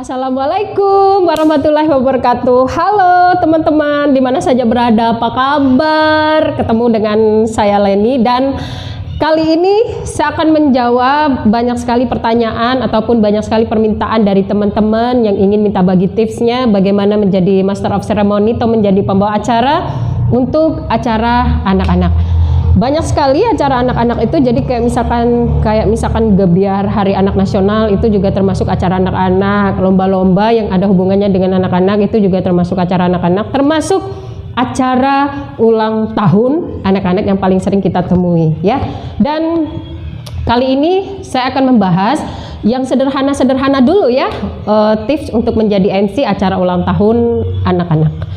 Assalamualaikum warahmatullahi wabarakatuh. Halo teman-teman, dimana saja berada, apa kabar? Ketemu dengan saya Leni, dan kali ini saya akan menjawab banyak sekali pertanyaan ataupun banyak sekali permintaan dari teman-teman yang ingin minta bagi tipsnya bagaimana menjadi Master of Ceremony atau menjadi pembawa acara untuk acara anak-anak. Banyak sekali acara anak-anak itu, jadi kayak misalkan Gebiar Hari Anak Nasional itu juga termasuk acara anak-anak, lomba-lomba yang ada hubungannya dengan anak-anak itu juga termasuk acara anak-anak, termasuk acara ulang tahun anak-anak yang paling sering kita temui ya. Dan kali ini saya akan membahas yang sederhana-sederhana dulu ya, tips untuk menjadi MC acara ulang tahun anak-anak.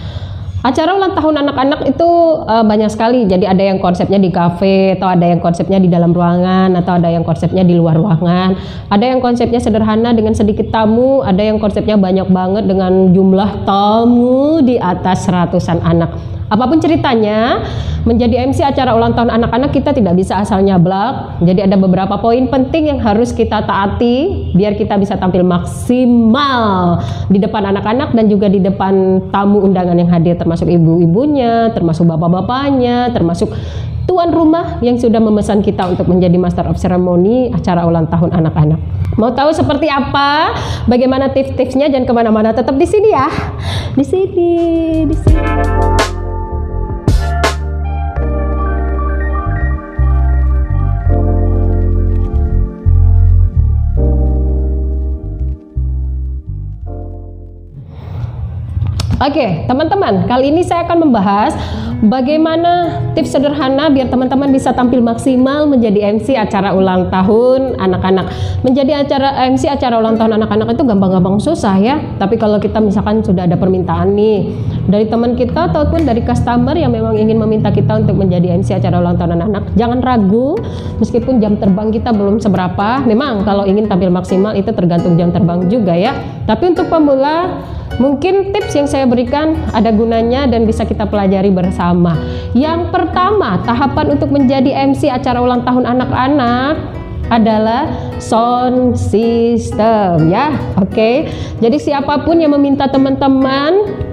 Acara ulang tahun anak-anak itu banyak sekali, jadi ada yang konsepnya di kafe, atau ada yang konsepnya di dalam ruangan, atau ada yang konsepnya di luar ruangan, ada yang konsepnya sederhana dengan sedikit tamu, ada yang konsepnya banyak banget dengan jumlah tamu di atas ratusan anak. Apapun ceritanya, menjadi MC acara ulang tahun anak-anak kita tidak bisa asal nyablak. Jadi ada beberapa poin penting yang harus kita taati biar kita bisa tampil maksimal di depan anak-anak dan juga di depan tamu undangan yang hadir, termasuk ibu-ibunya, termasuk bapak-bapaknya, termasuk tuan rumah yang sudah memesan kita untuk menjadi Master of Ceremony acara ulang tahun anak-anak. Mau tahu seperti apa? Bagaimana tips-tipsnya? Jangan kemana-mana, tetap di sini ya. Di sini. Oke, teman-teman, kali ini saya akan membahas bagaimana tips sederhana biar teman-teman bisa tampil maksimal menjadi MC acara ulang tahun anak-anak. Menjadi MC acara ulang tahun anak-anak itu gampang-gampang susah ya. Tapi kalau kita misalkan sudah ada permintaan nih dari teman kita ataupun dari customer yang memang ingin meminta kita untuk menjadi MC acara ulang tahun anak-anak, jangan ragu. Meskipun jam terbang kita belum seberapa, memang kalau ingin tampil maksimal itu tergantung jam terbang juga ya. Tapi untuk pemula, mungkin tips yang saya berikan ada gunanya dan bisa kita pelajari bersama. Yang pertama, tahapan untuk menjadi MC acara ulang tahun anak-anak adalah sound system ya. Oke. Jadi siapapun yang meminta teman-teman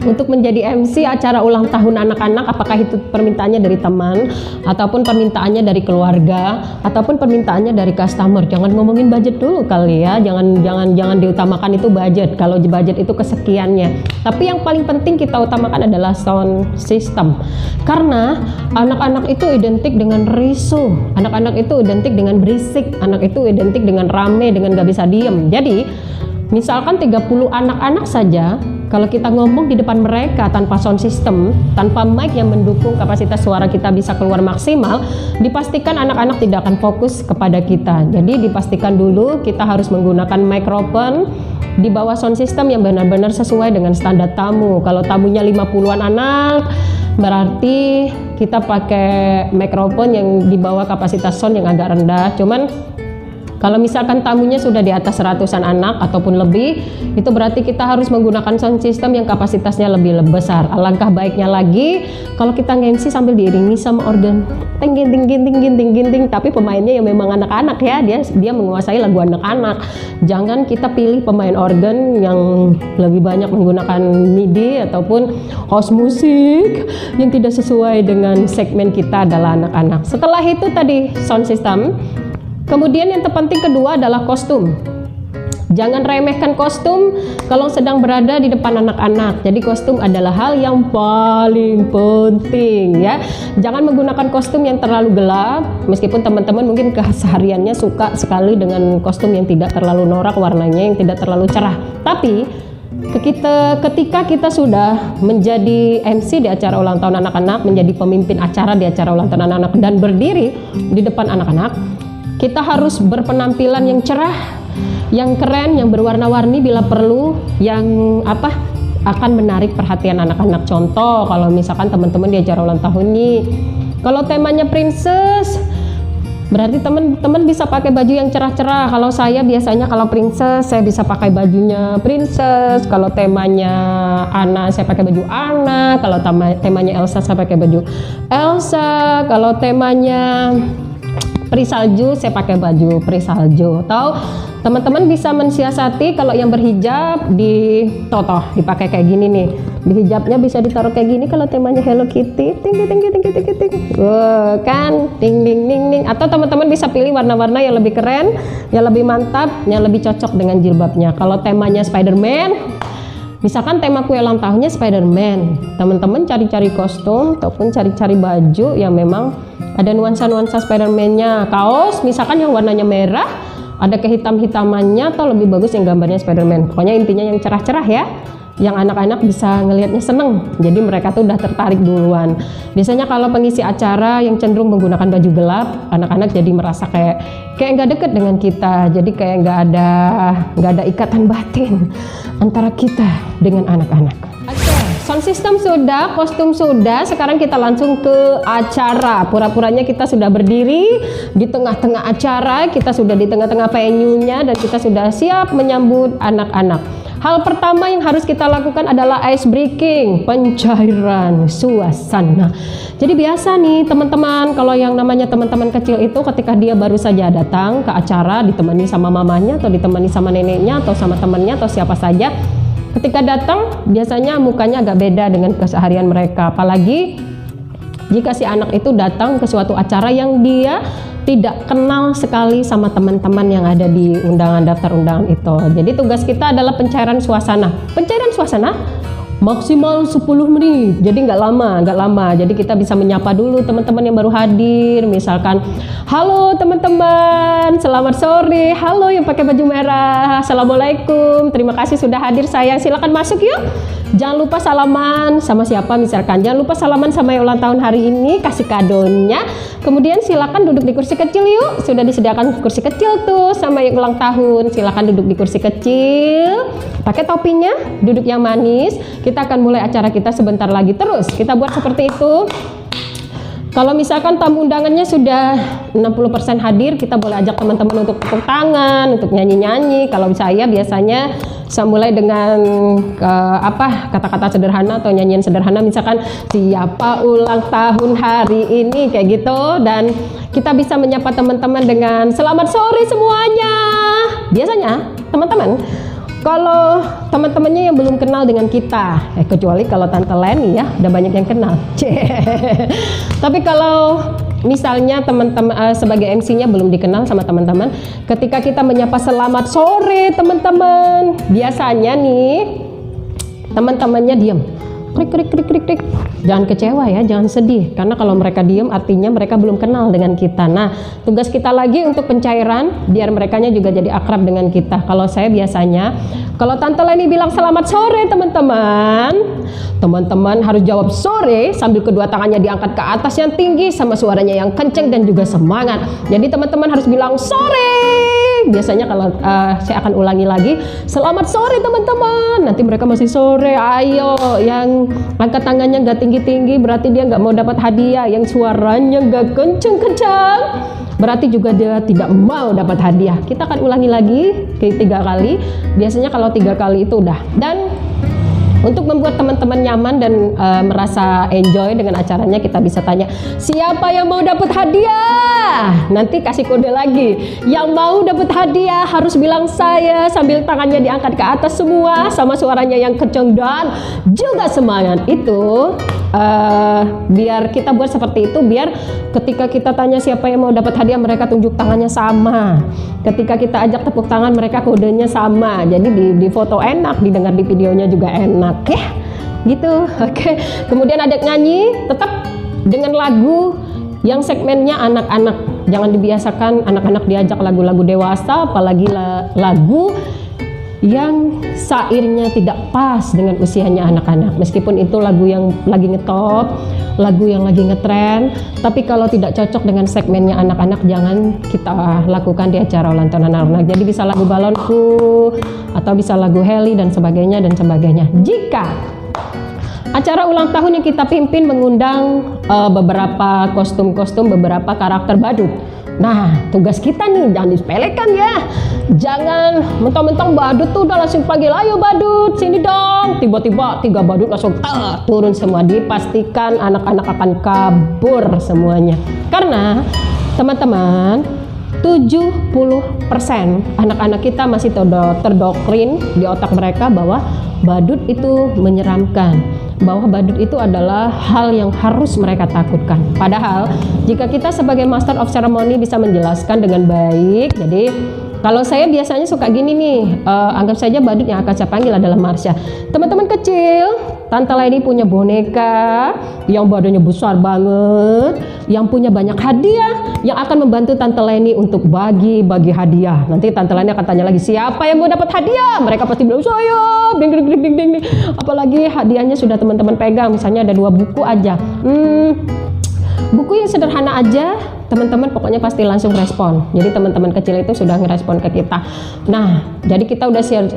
untuk menjadi MC acara ulang tahun anak-anak, apakah itu permintaannya dari teman ataupun permintaannya dari keluarga ataupun permintaannya dari customer, jangan ngomongin budget dulu kali ya. Jangan diutamakan itu budget. Kalau budget itu kesekiannya. Tapi yang paling penting kita utamakan adalah sound system. Karena anak-anak itu identik dengan risu, anak-anak itu identik dengan berisik, anak itu identik dengan rame, dengan gak bisa diem. Jadi misalkan 30 anak-anak saja, kalau kita ngomong di depan mereka tanpa sound system, tanpa mic yang mendukung kapasitas suara kita bisa keluar maksimal, dipastikan anak-anak tidak akan fokus kepada kita. Jadi dipastikan dulu kita harus menggunakan mikrofon di bawah sound system yang benar-benar sesuai dengan standar tamu. Kalau tamunya 50-an anak, berarti kita pakai mikrofon yang di bawah kapasitas sound yang agak rendah. Cuman kalau misalkan tamunya sudah di atas ratusan anak ataupun lebih, itu berarti kita harus menggunakan sound system yang kapasitasnya lebih besar. Alangkah baiknya lagi kalau kita nge-MC sambil diiringi sama organ ting ting ting ting, tapi pemainnya yang memang anak-anak ya, dia menguasai lagu anak-anak. Jangan kita pilih pemain organ yang lebih banyak menggunakan MIDI ataupun house musik yang tidak sesuai dengan segmen kita adalah anak-anak. Setelah itu tadi sound system. Kemudian yang terpenting kedua adalah kostum. Jangan remehkan kostum kalau sedang berada di depan anak-anak. Jadi kostum adalah hal yang paling penting ya. Jangan menggunakan kostum yang terlalu gelap. Meskipun teman-teman mungkin kesehariannya suka sekali dengan kostum yang tidak terlalu norak warnanya, yang tidak terlalu cerah. Tapi ketika kita sudah menjadi MC di acara ulang tahun anak-anak, menjadi pemimpin acara di acara ulang tahun anak-anak dan berdiri di depan anak-anak, kita harus berpenampilan yang cerah, yang keren, yang berwarna-warni bila perlu, yang akan menarik perhatian anak-anak. Contoh, kalau misalkan teman-teman di acara ulang tahun nih, kalau temanya princess, berarti teman-teman bisa pakai baju yang cerah-cerah. Kalau saya biasanya kalau princess, saya bisa pakai bajunya princess. Kalau temanya Anna, saya pakai baju Anna. Kalau temanya Elsa, saya pakai baju Elsa. Kalau temanya peri salju, saya pakai baju peri salju. Atau teman-teman bisa mensiasati kalau yang berhijab dipakai kayak gini nih. Di hijabnya bisa ditaruh kayak gini kalau temanya Hello Kitty. Ting ting ting ting ting ting ting. Kan ting ding ding ding. Atau teman-teman bisa pilih warna-warna yang lebih keren, yang lebih mantap, yang lebih cocok dengan jilbabnya. Kalau temanya Spider-Man, misalkan tema kue ulang tahunnya Spider-Man, teman-teman cari-cari kostum ataupun cari-cari baju yang memang ada nuansa-nuansa Spider-Man-nya. Kaos misalkan yang warnanya merah, ada kehitam-hitamannya, atau lebih bagus yang gambarnya Spider-Man. Pokoknya intinya yang cerah-cerah ya, yang anak-anak bisa ngelihatnya seneng, jadi mereka tuh udah tertarik duluan. Biasanya kalau pengisi acara yang cenderung menggunakan baju gelap, anak-anak jadi merasa kayak nggak deket dengan kita, jadi kayak nggak ada ikatan batin antara kita dengan anak-anak. Oke, sound system sudah, kostum sudah, sekarang kita langsung ke acara. Pura-puranya kita sudah berdiri di tengah-tengah acara, kita sudah di tengah-tengah venue-nya, dan kita sudah siap menyambut anak-anak. Hal pertama yang harus kita lakukan adalah ice breaking, pencairan suasana. Jadi biasa nih teman-teman, kalau yang namanya teman-teman kecil itu ketika dia baru saja datang ke acara, ditemani sama mamanya atau ditemani sama neneknya atau sama temannya atau siapa saja, ketika datang biasanya mukanya agak beda dengan keseharian mereka. Apalagi jika si anak itu datang ke suatu acara yang dia tidak kenal sekali sama teman-teman yang ada di undangan, daftar undangan itu. Jadi tugas kita adalah pencairan suasana. Pencairan suasana maksimal 10 menit. Jadi nggak lama. Jadi kita bisa menyapa dulu teman-teman yang baru hadir. Misalkan, halo teman-teman, selamat sore. Halo yang pakai baju merah, assalamualaikum. Terima kasih sudah hadir sayang. Silakan masuk yuk. Jangan lupa salaman sama siapa misalkan. Jangan lupa salaman sama yang ulang tahun hari ini, kasih kadonya. Kemudian silakan duduk di kursi kecil yuk. Sudah disediakan kursi kecil tuh sama yang ulang tahun. Silakan duduk di kursi kecil. Pakai topinya, duduk yang manis. Kita akan mulai acara kita sebentar lagi. Terus kita buat seperti itu. Kalau misalkan tamu undangannya sudah 60% hadir, kita boleh ajak teman-teman untuk tepuk tangan, untuk nyanyi-nyanyi. Kalau saya biasanya saya mulai dengan kata-kata sederhana atau nyanyian sederhana, misalkan siapa ulang tahun hari ini, kayak gitu. Dan kita bisa menyapa teman-teman dengan selamat sore semuanya. Biasanya teman-teman, kalau teman-temannya yang belum kenal dengan kita, kecuali kalau Tante Leni ya, udah banyak yang kenal. Tapi kalau misalnya teman-teman sebagai MC-nya belum dikenal sama teman-teman, ketika kita menyapa selamat sore teman-teman, biasanya nih teman-temannya diam. Krik. Jangan kecewa ya, jangan sedih, karena kalau mereka diem artinya mereka belum kenal dengan kita. Nah, tugas kita lagi untuk pencairan biar merekanya juga jadi akrab dengan kita. Kalau saya biasanya, kalau Tante Leni bilang selamat sore teman-teman, teman-teman harus jawab sore sambil kedua tangannya diangkat ke atas yang tinggi sama suaranya yang kenceng dan juga semangat. Jadi teman-teman harus bilang sore. Biasanya kalau saya akan ulangi lagi, selamat sore teman-teman. Nanti mereka masih sore. Ayo, yang angkat tangannya nggak tinggi-tinggi berarti dia nggak mau dapat hadiah. Yang suaranya nggak kenceng-kenceng berarti juga dia tidak mau dapat hadiah. Kita akan ulangi lagi ke 3 kali. Biasanya kalau 3 kali itu udah. Dan untuk membuat teman-teman nyaman dan merasa enjoy dengan acaranya, kita bisa tanya, siapa yang mau dapat hadiah? Nanti kasih kode lagi. Yang mau dapat hadiah harus bilang saya sambil tangannya diangkat ke atas semua sama suaranya yang kencang dan juga semangat. Itu biar kita buat seperti itu, biar ketika kita tanya siapa yang mau dapat hadiah, mereka tunjuk tangannya sama. Ketika kita ajak tepuk tangan, mereka kodenya sama. Jadi di foto enak, didengar di videonya juga enak. Oke, gitu. Oke. Kemudian ada nyanyi, tetap dengan lagu yang segmennya anak-anak. Jangan dibiasakan anak-anak diajak lagu-lagu dewasa, apalagi lagu yang syairnya tidak pas dengan usianya anak-anak. Meskipun itu lagu yang lagi ngetop, lagu yang lagi ngetren, tapi kalau tidak cocok dengan segmennya anak-anak, jangan kita lakukan di acara ulang tahun anak-anak. Jadi bisa lagu Balonku atau bisa lagu Heli dan sebagainya dan sebagainya. Jika acara ulang tahun yang kita pimpin mengundang beberapa kostum-kostum, beberapa karakter badut. Nah, tugas kita nih jangan disepelekan ya. Jangan mentang-mentang badut tuh udah langsung panggil, ayo badut sini dong. Tiba-tiba 3 badut langsung turun semua. Dipastikan anak-anak akan kabur semuanya. Karena teman-teman, 70% anak-anak kita masih terdoktrin di otak mereka bahwa badut itu menyeramkan, bahwa badut itu adalah hal yang harus mereka takutkan. Padahal jika kita sebagai master of ceremony bisa menjelaskan dengan baik, jadi kalau saya biasanya suka gini nih, anggap saja badut yang akan saya panggil adalah Marsha. Teman-teman kecil, Tante Leni punya boneka yang badannya besar banget, yang punya banyak hadiah, yang akan membantu Tante Leni untuk bagi-bagi hadiah. Nanti Tante Leni akan tanya lagi, siapa yang mau dapat hadiah? Mereka pasti bilang, saya. Ding, ding, ding, ding, ding. Apalagi hadiahnya sudah teman-teman pegang, misalnya ada 2 buku aja. Buku yang sederhana aja, teman-teman pokoknya pasti langsung respon. Jadi teman-teman kecil itu sudah ngerespon ke kita. Nah, jadi kita udah share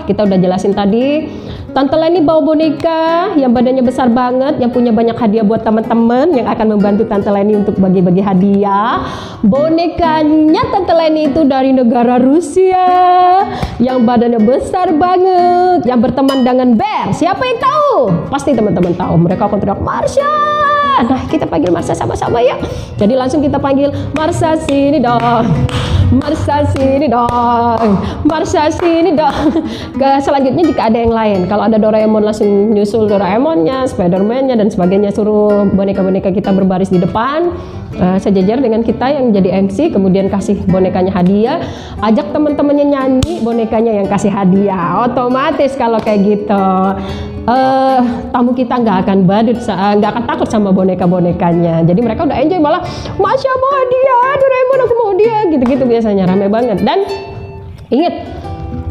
kita udah jelasin tadi. Tante Leni bawa boneka yang badannya besar banget, yang punya banyak hadiah buat teman-teman yang akan membantu Tante Leni untuk bagi-bagi hadiah. Bonekanya Tante Leni itu dari negara Rusia, yang badannya besar banget, yang berteman dengan bear. Siapa yang tahu? Pasti teman-teman tahu. Mereka akan teriak, Marsha. Nah, kita panggil Marsha sama-sama ya. Jadi langsung kita panggil, Marsha sini dong, Marsha sini dong, Marsha sini dong. Selanjutnya jika ada yang lain, kalau ada Doraemon langsung nyusul Doraemonnya, Spiderman-nya dan sebagainya, suruh boneka-boneka kita berbaris di depan, sejajar dengan kita yang jadi MC, kemudian kasih bonekanya hadiah, ajak teman-temannya nyanyi, bonekanya yang kasih hadiah. Otomatis kalau kayak gitu tamu kita nggak akan badut, nggak akan takut sama boneka-bonekanya. Jadi mereka udah enjoy, malah Masya mau hadiah, Doraemon aku mau hadiah, gitu-gitu biasanya rame banget. Dan ingat,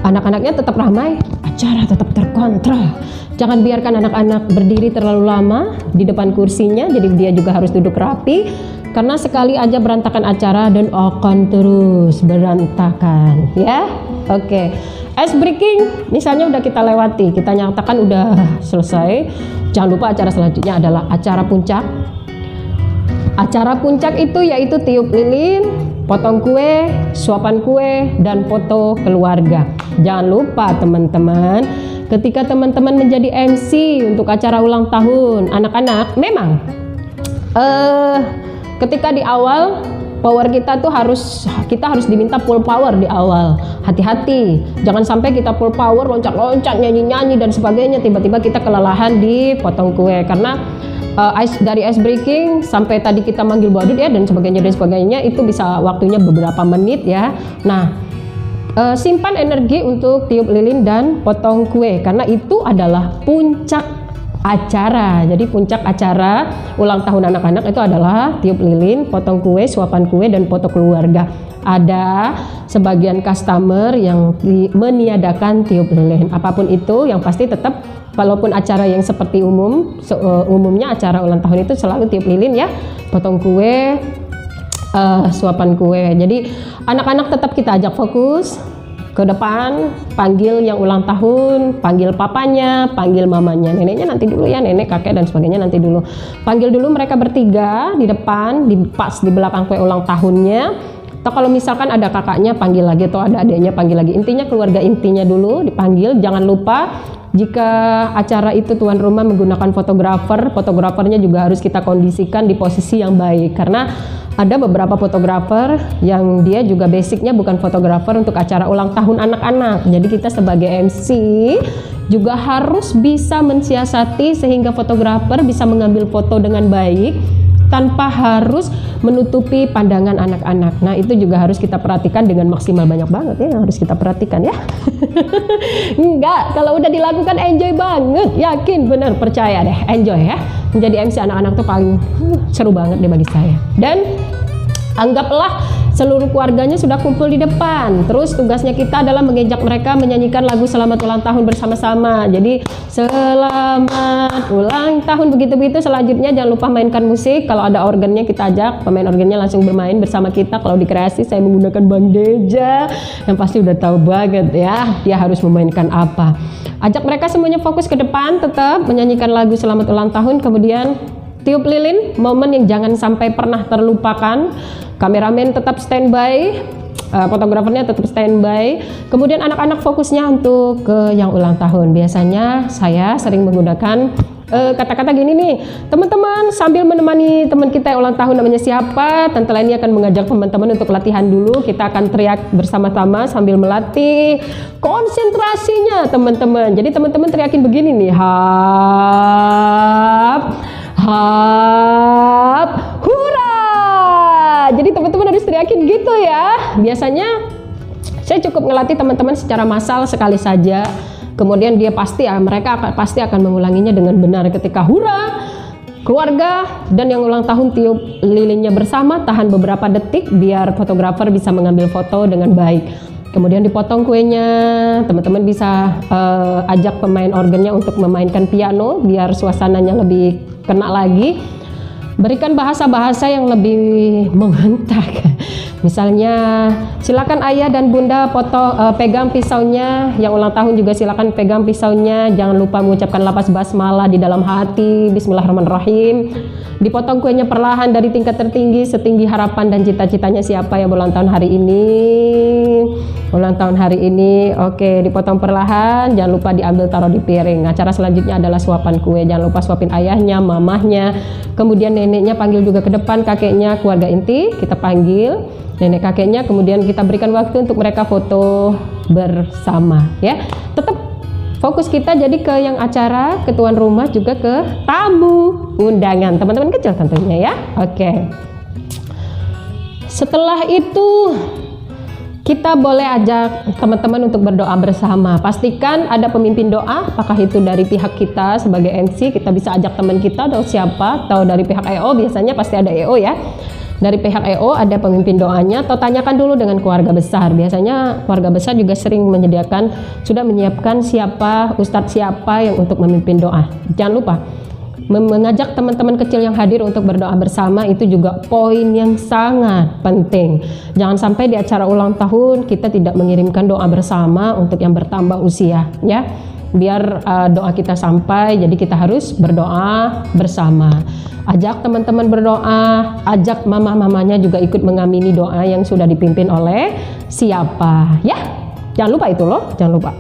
anak-anaknya tetap ramai, acara tetap terkontrol. Jangan biarkan anak-anak berdiri terlalu lama di depan kursinya, jadi dia juga harus duduk rapi. Karena sekali aja berantakan acara dan akan terus berantakan, ya. Oke. Ice breaking misalnya udah kita lewati, kita nyatakan udah selesai. Jangan lupa acara selanjutnya adalah acara puncak. Acara puncak itu yaitu tiup lilin, potong kue, suapan kue, dan foto keluarga. Jangan lupa teman-teman, ketika teman-teman menjadi MC untuk acara ulang tahun anak-anak, memang ketika di awal power kita tuh harus diminta full power di awal. Hati-hati, jangan sampai kita full power, loncat-loncat, nyanyi-nyanyi dan sebagainya, tiba-tiba kita kelelahan di potong kue. Karena dari ice breaking sampai tadi kita manggil badut ya dan sebagainya itu bisa waktunya beberapa menit ya. Nah, simpan energi untuk tiup lilin dan potong kue karena itu adalah puncak acara. Jadi puncak acara ulang tahun anak-anak itu adalah tiup lilin, potong kue, suapan kue, dan foto keluarga. Ada sebagian customer yang meniadakan tiup lilin. Apapun itu, yang pasti tetap walaupun acara yang seperti umumnya acara ulang tahun itu selalu tiup lilin ya, potong kue, suapan kue. Jadi anak-anak tetap kita ajak fokus ke depan, panggil yang ulang tahun, panggil papanya, panggil mamanya, neneknya nanti dulu ya, nenek, kakek dan sebagainya nanti dulu. Panggil dulu mereka bertiga di depan, pas di belakang kue ulang tahunnya. Atau kalau misalkan ada kakaknya panggil lagi, atau ada adiknya panggil lagi. Intinya keluarga intinya dulu dipanggil. Jangan lupa jika acara itu tuan rumah menggunakan fotografernya juga harus kita kondisikan di posisi yang baik karena ada beberapa fotografer yang dia juga basicnya bukan fotografer untuk acara ulang tahun anak-anak. Jadi kita sebagai MC juga harus bisa mensiasati sehingga fotografer bisa mengambil foto dengan baik tanpa harus menutupi pandangan anak-anak. Nah itu juga harus kita perhatikan dengan maksimal, banyak banget ya yang harus kita perhatikan ya. Enggak, kalau udah dilakukan enjoy banget, yakin bener, percaya deh, enjoy ya. Menjadi MC anak-anak tuh paling seru banget deh bagi saya. Dan Anggaplah seluruh keluarganya sudah kumpul di depan. Terus tugasnya kita adalah mengejak mereka menyanyikan lagu selamat ulang tahun bersama-sama. Jadi selamat ulang tahun begitu-begitu. Selanjutnya jangan lupa mainkan musik. Kalau ada organnya kita ajak pemain organnya langsung bermain bersama kita. Kalau di kreasi saya menggunakan Bang Deja yang pasti udah tahu banget ya dia harus memainkan apa. Ajak mereka semuanya fokus ke depan, tetap menyanyikan lagu selamat ulang tahun. Kemudian tiup lilin, momen yang jangan sampai pernah terlupakan. Kameramen tetap standby, fotografernya tetap standby. Kemudian anak-anak fokusnya untuk ke yang ulang tahun. Biasanya saya sering menggunakan kata-kata gini nih, teman-teman sambil menemani teman kita yang ulang tahun namanya siapa, Tante Leni akan mengajak teman-teman untuk latihan dulu. Kita akan teriak bersama-sama sambil melatih konsentrasinya teman-teman. Jadi teman-teman teriakin begini nih, hap, hap, hura. Jadi teman-teman harus teriakin gitu ya. Biasanya saya cukup ngelatih teman-teman secara massal sekali saja. Kemudian mereka pasti akan mengulanginya dengan benar ketika hura. Keluarga dan yang ulang tahun tiup lilinnya bersama, tahan beberapa detik biar fotografer bisa mengambil foto dengan baik. Kemudian dipotong kuenya, teman-teman bisa ajak pemain organnya untuk memainkan piano biar suasananya lebih kena lagi. Berikan bahasa-bahasa yang lebih menghentak. Misalnya, silakan ayah dan bunda pegang pisaunya. Yang ulang tahun juga silakan pegang pisaunya. Jangan lupa mengucapkan lapas basmalah di dalam hati. Bismillahirrahmanirrahim. Dipotong kuenya perlahan dari tingkat tertinggi setinggi harapan dan cita-citanya siapa yang ulang tahun hari ini. Ulang tahun hari ini. Oke, dipotong perlahan. Jangan lupa diambil taruh di piring. Acara selanjutnya adalah suapan kue. Jangan lupa suapin ayahnya, mamahnya. Kemudian neneknya panggil juga ke depan, kakeknya, keluarga inti kita panggil, nenek kakeknya. Kemudian kita berikan waktu untuk mereka foto bersama ya. Tetap fokus kita jadi ke yang acara, ke tuan rumah juga ke tamu undangan, teman-teman kecil tentunya ya. Oke. Setelah itu kita boleh ajak teman-teman untuk berdoa bersama. Pastikan ada pemimpin doa, apakah itu dari pihak kita sebagai MC, kita bisa ajak teman kita atau siapa, atau dari pihak EO, biasanya pasti ada EO ya. Dari pihak EO ada pemimpin doanya, atau tanyakan dulu dengan keluarga besar. Biasanya keluarga besar juga sering sudah menyiapkan siapa, ustadz siapa yang untuk memimpin doa. Jangan lupa mengajak teman-teman kecil yang hadir untuk berdoa bersama, itu juga poin yang sangat penting. Jangan sampai di acara ulang tahun kita tidak mengirimkan doa bersama untuk yang bertambah usia ya. Biar doa kita sampai, jadi kita harus berdoa bersama. Ajak teman-teman berdoa, ajak mama-mamanya juga ikut mengamini doa yang sudah dipimpin oleh siapa ya. Jangan lupa itu loh, jangan lupa.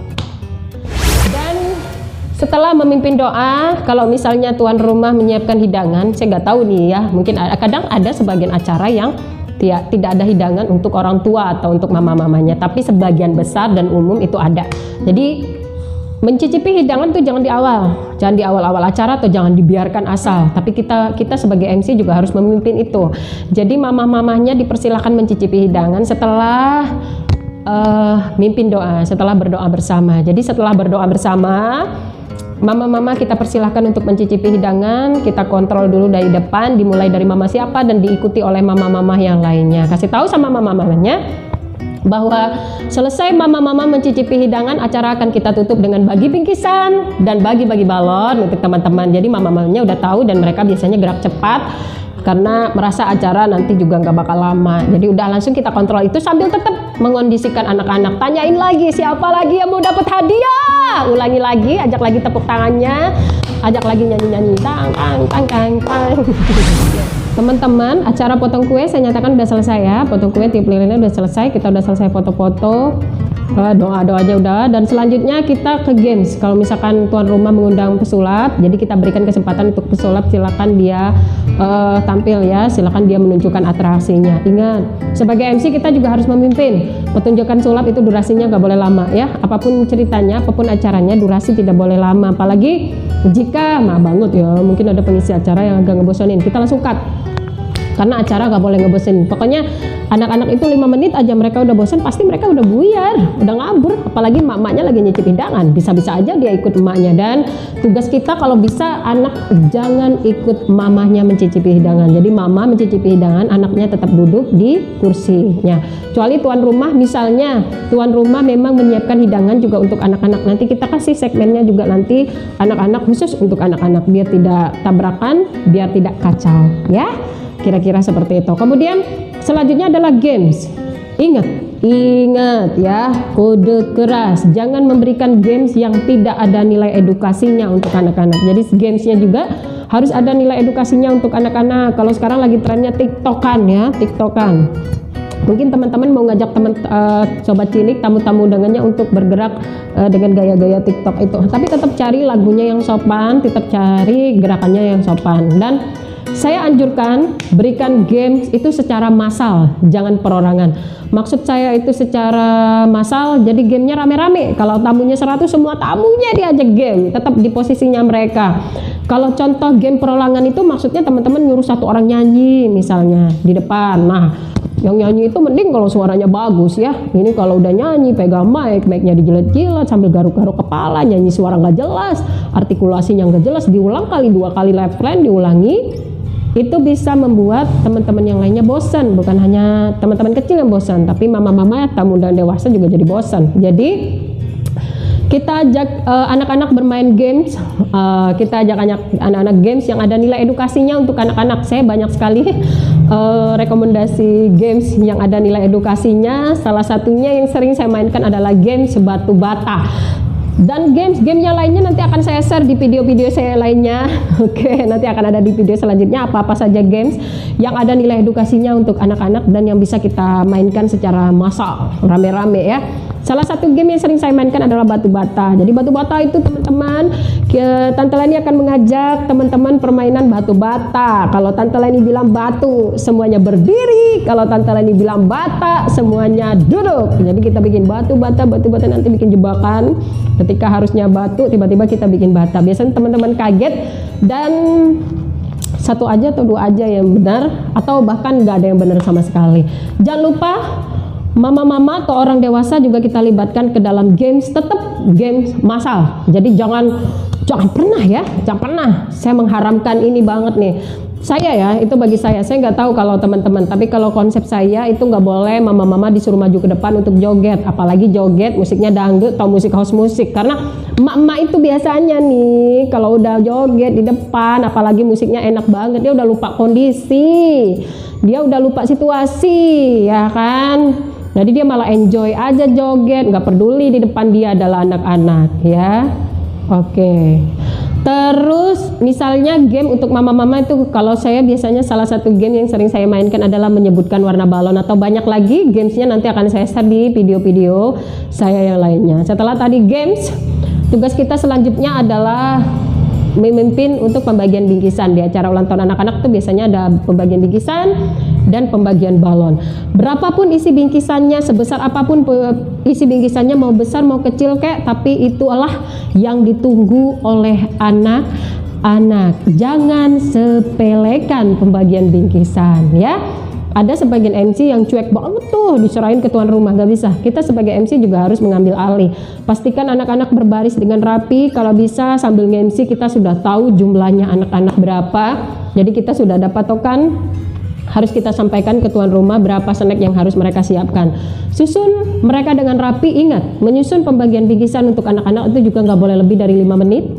Setelah memimpin doa, kalau misalnya tuan rumah menyiapkan hidangan, saya nggak tahu nih ya, mungkin kadang ada sebagian acara yang tidak ada hidangan untuk orang tua atau untuk mama-mamanya, tapi sebagian besar dan umum itu ada. Jadi mencicipi hidangan tuh jangan di awal acara atau jangan dibiarkan asal, tapi kita sebagai MC juga harus memimpin itu. Jadi mama-mamanya dipersilakan mencicipi hidangan setelah mimpin doa, setelah berdoa bersama. Jadi setelah berdoa bersama, mama-mama kita persilahkan untuk mencicipi hidangan. Kita kontrol dulu dari depan, dimulai dari mama siapa dan diikuti oleh mama-mama yang lainnya. Kasih tahu sama mama-mamanya bahwa selesai mama-mama mencicipi hidangan, acara akan kita tutup dengan bagi bingkisan dan bagi-bagi balon untuk teman-teman. Jadi mama-mamanya udah tahu dan mereka biasanya gerak cepat karena merasa acara nanti juga nggak bakal lama. Jadi udah langsung kita kontrol itu sambil tetap mengondisikan anak-anak. Tanyain lagi siapa lagi yang mau dapat hadiah. Ulangi lagi, ajak lagi tepuk tangannya, ajak lagi nyanyi-nyanyi tang tang tang tang tang. Teman-teman, acara potong kue saya nyatakan udah selesai ya. Potong kue, tiup lilinnya udah selesai. Kita udah selesai foto-foto, doa-doa aja udah. Dan selanjutnya kita ke games. Kalau misalkan tuan rumah mengundang pesulap, jadi kita berikan kesempatan untuk pesulap, silakan dia tampil ya. Silakan dia menunjukkan atraksinya. Ingat, sebagai MC kita juga harus memimpin. Pertunjukan sulap itu durasinya nggak boleh lama ya. Apapun ceritanya, apapun acaranya, durasi tidak boleh lama. Apalagi jika banget ya, mungkin ada pengisi acara yang agak ngebosonin, kita langsung cut. karena acara nggak boleh ngebosenin. Pokoknya anak-anak itu 5 menit aja mereka udah bosan, pasti mereka udah buyar, udah ngabur. Apalagi emak-emaknya lagi nyicip hidangan, bisa-bisa aja dia ikut emaknya. Dan tugas kita kalau bisa anak jangan ikut mamahnya mencicipi hidangan. Jadi mama mencicipi hidangan, anaknya tetap duduk di kursinya. Kecuali tuan rumah, misalnya tuan rumah memang menyiapkan hidangan juga untuk anak-anak, nanti kita kasih segmennya juga nanti anak-anak, khusus untuk anak-anak, biar tidak tabrakan, biar tidak kacau ya, kira-kira seperti itu. Kemudian selanjutnya adalah games. Ingat ya, kode keras, jangan memberikan games yang tidak ada nilai edukasinya untuk anak-anak. Jadi gamesnya juga harus ada nilai edukasinya untuk anak-anak. Kalau sekarang lagi trennya TikTokan ya, TikTokan. Mungkin teman-teman mau ngajak sobat cilik, tamu-tamu undangannya untuk bergerak dengan gaya-gaya TikTok itu. Tapi tetap cari lagunya yang sopan, tetap cari gerakannya yang sopan. Dan saya anjurkan berikan games itu secara massal, jangan perorangan. Maksud saya itu secara massal, jadi gamenya rame-rame. Kalau tamunya 100, semua tamunya diajak game, tetap di posisinya mereka. Kalau contoh game perorangan itu maksudnya teman-teman nyuruh satu orang nyanyi misalnya di depan. Nah, yang nyanyi itu mending kalau suaranya bagus ya. Ini kalau udah nyanyi pegang mic-nya dijilat-jilat sambil garuk-garuk kepala, nyanyi suara nggak jelas, artikulasinya nggak jelas, diulang kali 2 kali left line diulangi, itu bisa membuat teman-teman yang lainnya bosan. Bukan hanya teman-teman kecil yang bosan, tapi mama-mama, tamu dan dewasa juga jadi bosan. Jadi kita ajak anak-anak bermain games, kita ajak anak-anak games yang ada nilai edukasinya untuk anak-anak. Saya banyak sekali rekomendasi games yang ada nilai edukasinya. Salah satunya yang sering saya mainkan adalah games batu bata. Dan gamenya lainnya nanti akan saya share di video-video saya lainnya. Oke, nanti akan ada di video selanjutnya apa-apa saja games yang ada nilai edukasinya untuk anak-anak dan yang bisa kita mainkan secara massal, rame-rame ya. Salah satu game yang sering saya mainkan adalah batu bata. Jadi batu bata itu teman-teman, Tante Leni akan mengajak teman-teman permainan batu bata. Kalau Tante Leni bilang batu, semuanya berdiri. Kalau Tante Leni bilang bata, semuanya duduk. Jadi kita bikin batu bata nanti bikin jebakan. Ketika harusnya batu, tiba-tiba kita bikin bata. Biasanya teman-teman kaget dan satu aja atau 2 aja yang benar, atau bahkan nggak ada yang benar sama sekali. Jangan lupa mama-mama atau orang dewasa juga kita libatkan ke dalam games, tetap games massal. Jadi jangan pernah saya mengharamkan ini banget nih. Saya ya, itu bagi saya nggak tahu kalau teman-teman, tapi kalau konsep saya itu nggak boleh mama-mama disuruh maju ke depan untuk joget, apalagi joget musiknya dangdut atau musik house musik, karena emak-emak itu biasanya nih kalau udah joget di depan, apalagi musiknya enak banget, dia udah lupa kondisi, dia udah lupa situasi, ya kan? Jadi dia malah enjoy aja joget, nggak peduli di depan dia adalah anak-anak ya. Oke. Terus misalnya game untuk mama-mama itu, kalau saya biasanya salah satu game yang sering saya mainkan adalah menyebutkan warna balon, atau banyak lagi gamesnya nanti akan saya share di video-video saya yang lainnya. Setelah tadi games, tugas kita selanjutnya adalah memimpin untuk pembagian bingkisan. Di acara ulang tahun anak-anak tuh biasanya ada pembagian bingkisan dan pembagian balon. Berapapun isi bingkisannya, sebesar apapun isi bingkisannya, mau besar mau kecil kek, tapi itulah yang ditunggu oleh anak-anak. Jangan sepelekan pembagian bingkisan ya. Ada sebagian MC yang cuek banget tuh, diserahin ke tuan rumah, gak bisa. Kita sebagai MC juga harus mengambil alih. Pastikan anak-anak berbaris dengan rapi. Kalau bisa sambil nge-MC kita sudah tahu jumlahnya anak-anak berapa. Jadi kita sudah ada patokan, harus kita sampaikan ke tuan rumah berapa snack yang harus mereka siapkan. Susun mereka dengan rapi. Ingat, menyusun pembagian bingkisan untuk anak-anak itu juga nggak boleh lebih dari 5 menit.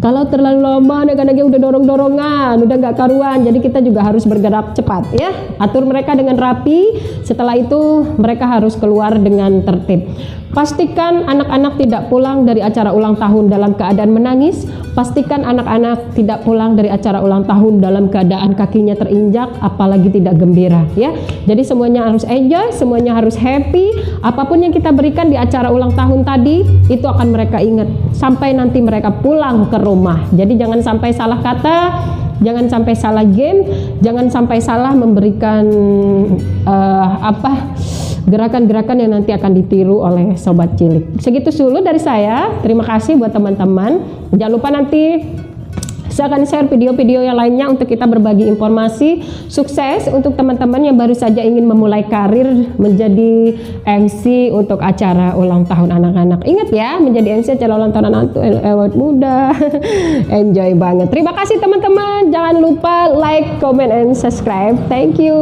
Kalau terlalu lama, anak-anaknya udah dorong-dorongan, udah nggak karuan. Jadi kita juga harus bergerak cepat ya. Atur mereka dengan rapi. Setelah itu mereka harus keluar dengan tertib. Pastikan anak-anak tidak pulang dari acara ulang tahun dalam keadaan menangis. Pastikan anak-anak tidak pulang dari acara ulang tahun dalam keadaan kakinya terinjak, apalagi tidak gembira ya. Jadi semuanya harus enjoy, semuanya harus happy. Apapun yang kita berikan di acara ulang tahun tadi, itu akan mereka ingat sampai nanti mereka pulang ke rumah. Jadi jangan sampai salah kata, jangan sampai salah game, jangan sampai salah memberikan gerakan-gerakan yang nanti akan ditiru oleh sobat cilik. Segitu dulu dari saya. Terima kasih buat teman-teman. Jangan lupa nanti bisa kan share video-video yang lainnya untuk kita berbagi informasi. Sukses untuk teman-teman yang baru saja ingin memulai karir menjadi MC untuk acara ulang tahun anak-anak. Ingat ya, menjadi MC acara ulang tahun anak-anak itu awet muda. Enjoy banget. Terima kasih teman-teman. Jangan lupa like, comment, and subscribe. Thank you.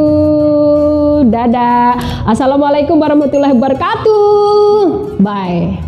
Dadah. Assalamualaikum warahmatullahi wabarakatuh. Bye.